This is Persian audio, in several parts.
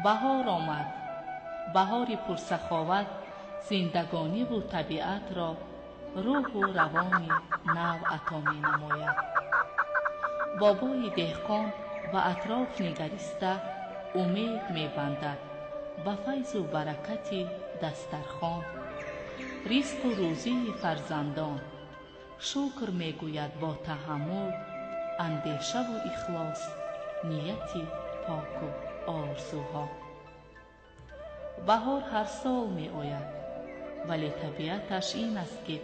بهار آمد. بهاری پرسخاوت زندگانی و طبیعت را روح و روانی نو عطا می نماید. بابای دهقان و اطراف نگریسته امید می بندد به فیض و برکت دسترخوان، رزق و روزی فرزندان. شکر می گوید با تحمل، اندیشه و اخلاص، نیتی پاک و آرزوها. بهار هر سال می آید، ولی طبیعتش این است که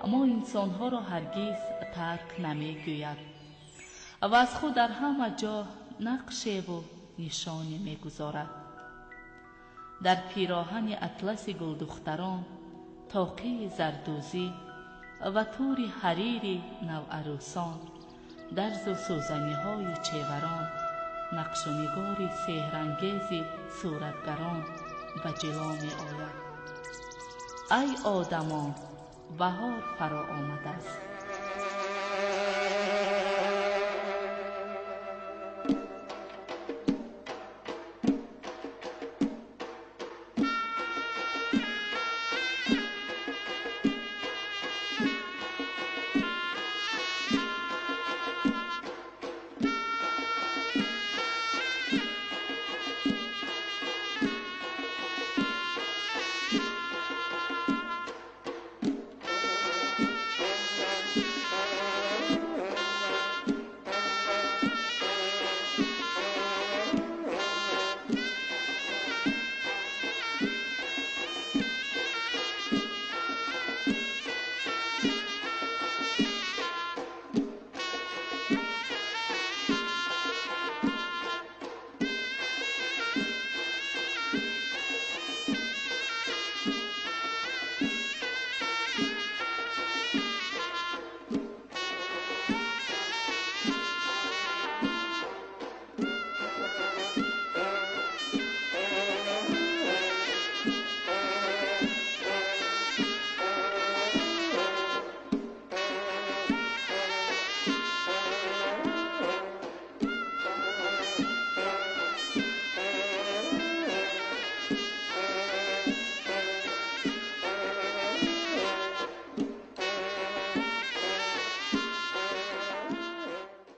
ما انسانها را هرگز ترک نمی گوید و از خود در همه جا نقشه و نشانی می گذارد. در پیراهن اطلس گلدختران، طاقه زردوزی و تور حریر نوعروسان، درز و سوزنی های چیوران، نقش و نگار سحرانگیز صورتگران به جلوه می آید. ای آدمان، بهار فرا آمده است.